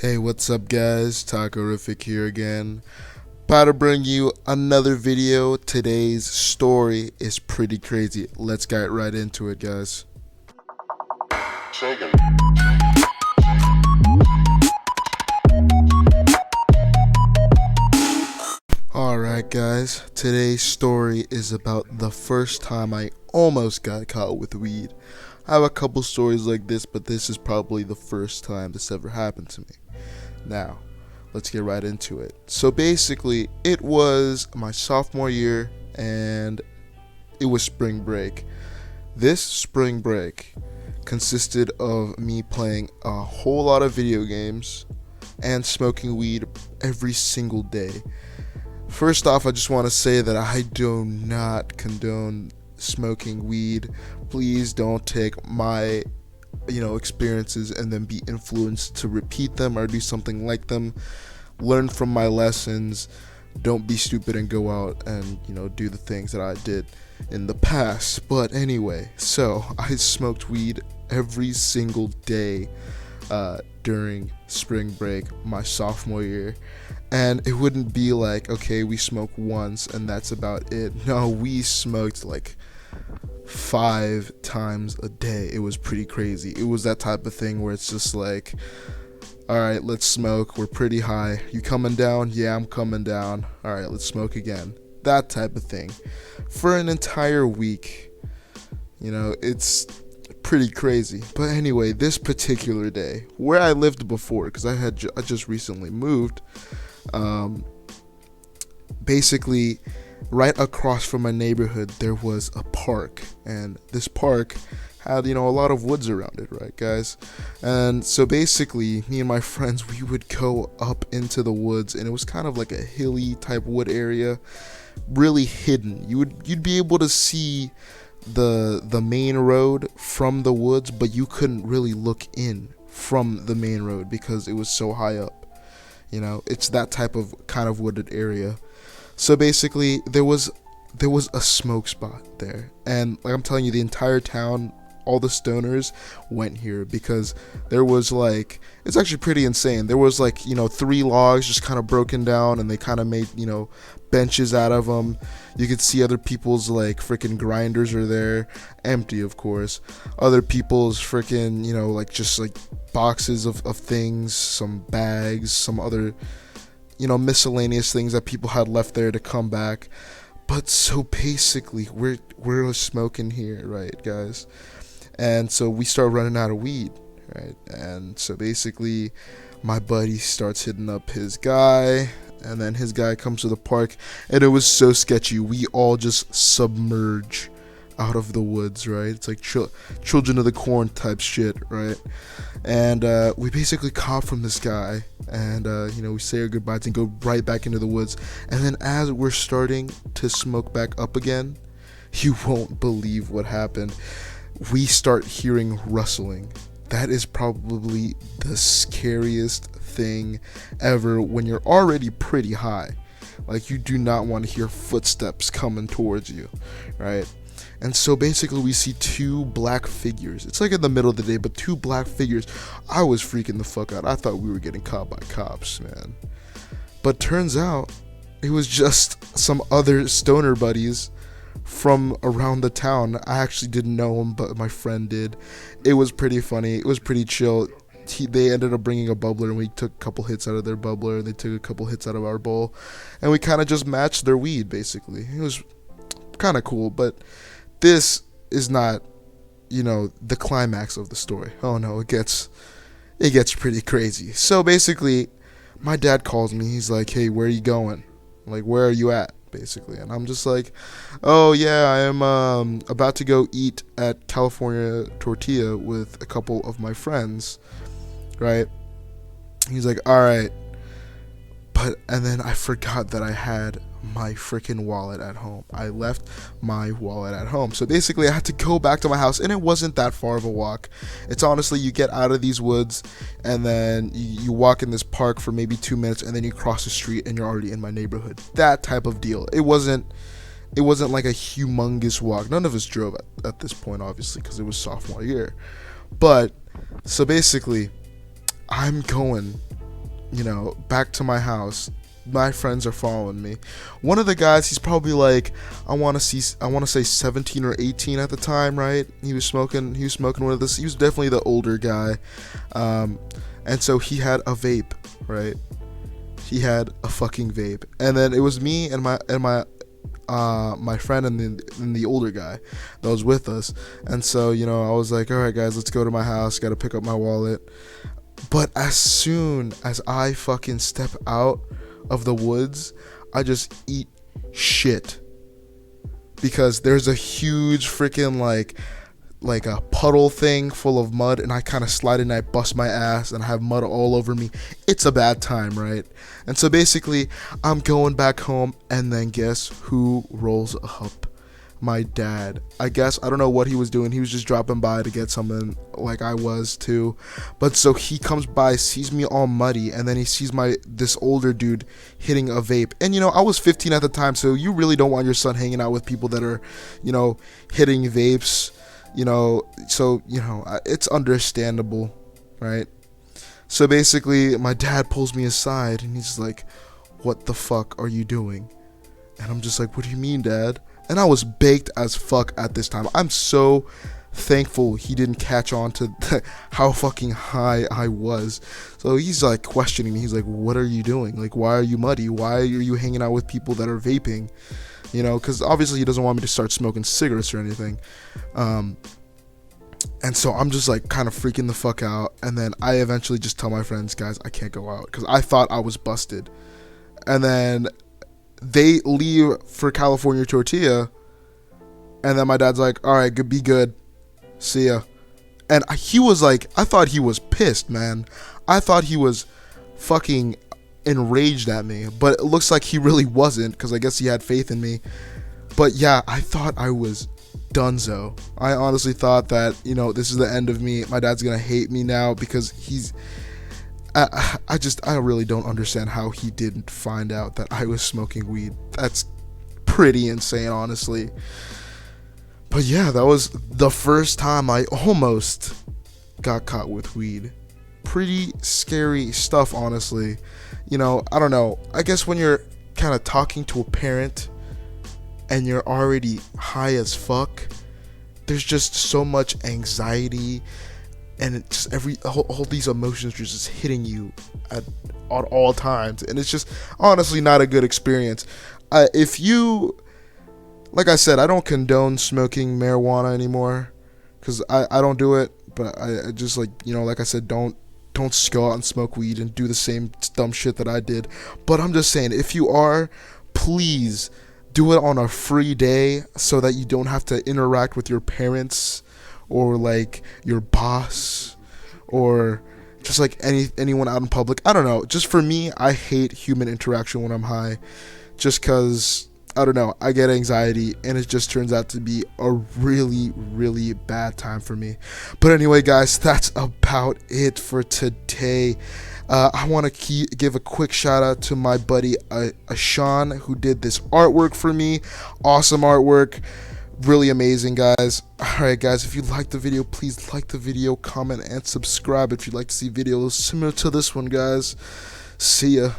Hey, what's up guys? Tacorific here again. About to bring you another video. Today's story is pretty crazy. Let's get right into it, guys. Alright guys, today's story is about the first time I almost got caught with weed. I have a couple stories like this, but this is probably the first time this ever happened to me. Now, let's get right into it. So basically, it was my sophomore year and it was spring break. This spring break consisted of me playing a whole lot of video games and smoking weed every single day. First off, I just want to say that I do not condone smoking weed. Please don't take my experiences and then be influenced to repeat them or do something like them. Learn from my lessons. Don't be stupid and go out and do the things that I did in the past. But anyway, so I smoked weed every single day during spring break my sophomore year, and it wouldn't be like, okay, we smoke once and that's about it. No, we smoked like 5 times a day. It was pretty crazy. It was that type of thing where it's just like, all right, let's smoke, we're pretty high, you coming down? Yeah, I'm coming down. All right, let's smoke again. That type of thing for an entire week. It's pretty crazy. But anyway, this particular day where I lived before, because I just recently moved, basically right across from my neighborhood there was a park, and this park had a lot of woods around it, right guys? And so basically me and my friends, we would go up into the woods, and it was kind of like a hilly type wood area, really hidden. You'd be able to see the main road from the woods, but you couldn't really look in from the main road because it was so high up. It's that type of kind of wooded area. So basically there was a smoke spot there, and like I'm telling you, the entire town, all the stoners went here because there was like, it's actually pretty insane. There was like 3 logs just kind of broken down, and they kind of made benches out of them. You could see other people's like freaking grinders are there, empty of course. Other people's freaking like just like boxes of things, some bags, some other miscellaneous things that people had left there to come back. But so basically we're smoking here, right guys? And so we start running out of weed, right? And so basically my buddy starts hitting up his guy, and then his guy comes to the park, and it was so sketchy. We all just submerge out of the woods, right? It's like children of the corn type shit, right? And we basically cop from this guy, and we say our goodbyes and go right back into the woods. And then as we're starting to smoke back up again, you won't believe what happened. We start hearing rustling. That is probably the scariest thing ever when you're already pretty high. Like, you do not want to hear footsteps coming towards you, right? And so basically we see 2 black figures. It's like in the middle of the day, but 2 black figures. I was freaking the fuck out. I thought we were getting caught by cops, man. But turns out it was just some other stoner buddies from around the town. I actually didn't know them, but my friend did. It was pretty funny. It was pretty chill. They ended up bringing a bubbler, and we took a couple hits out of their bubbler, and they took a couple hits out of our bowl, and we kind of just matched their weed, basically. It was kind of cool, but this is not, the climax of the story. Oh no, it gets pretty crazy. So basically, my dad calls me. He's like, "Hey, where are you going? Like, where are you at?" Basically, and I'm just like, "Oh yeah, I am about to go eat at California Tortilla with a couple of my friends," right? He's like, "All right," and then I forgot that I had my freaking wallet at home. I left my wallet at home. So basically I had to go back to my house, and it wasn't that far of a walk. It's honestly, you get out of these woods, and then you walk in this park for maybe 2 minutes, and then you cross the street and you're already in my neighborhood. That type of deal. It wasn't like a humongous walk. None of us drove at this point, obviously, because it was sophomore year. But so basically I'm going back to my house. My friends are following me. One of the guys, he's probably like, I want to say 17 or 18 at the time, right? He was smoking one of this. He was definitely the older guy. And so he had a vape, right? He had a fucking vape. And then it was me and my friend and the older guy that was with us. And so, I was like, all right, guys, let's go to my house. Got to pick up my wallet. But as soon as I fucking step out of the woods, I just eat shit. Because there's a huge freaking like a puddle thing full of mud, and I kind of slide in and I bust my ass and I have mud all over me. It's a bad time, right? And so basically, I'm going back home, and then guess who rolls up? My dad. I don't know what he was doing. He was just dropping by to get something, like I was too. But so he comes by, sees me all muddy, and then he sees this older dude hitting a vape. And I was 15 at the time, so you really don't want your son hanging out with people that are, hitting vapes. So it's understandable, right? So basically, my dad pulls me aside, and he's like, "What the fuck are you doing?" And I'm just like, "What do you mean, Dad?" And I was baked as fuck at this time. I'm so thankful he didn't catch on to how fucking high I was. So he's like questioning me. He's like, "What are you doing? Like, why are you muddy? Why are you hanging out with people that are vaping?" Because obviously he doesn't want me to start smoking cigarettes or anything. And so I'm just like kind of freaking the fuck out. And then I eventually just tell my friends, "Guys, I can't go out," because I thought I was busted. And then they leave for California Tortilla, and then my dad's like, "All right, be good, see ya." And he was like, I thought he was pissed, man. I thought he was fucking enraged at me, but it looks like he really wasn't, because I guess he had faith in me. But yeah, I thought I was donezo. I honestly thought that, this is the end of me. My dad's gonna hate me now, because I really don't understand how he didn't find out that I was smoking weed. That's pretty insane, honestly. But yeah, that was the first time I almost got caught with weed. Pretty scary stuff, honestly. I don't know. I guess when you're kind of talking to a parent and you're already high as fuck, there's just so much anxiety, and it's just all these emotions are just hitting you at all times, and it's just honestly not a good experience. Like I said, I don't condone smoking marijuana anymore, because I don't do it, but I just like I said, don't go out and smoke weed and do the same dumb shit that I did. But I'm just saying, if you are, please do it on a free day, so that you don't have to interact with your parents or like your boss or just like anyone out in public. I don't know. Just for me, I hate human interaction when I'm high, just because, I don't know, I get anxiety, and it just turns out to be a really, really bad time for me. But anyway, guys, that's about it for today. I want to give a quick shout out to my buddy Sean, who did this artwork for me. Awesome artwork. Really amazing, guys. Alright, guys, if you liked the video, please like the video, comment, and subscribe if you'd like to see videos similar to this one, guys. See ya.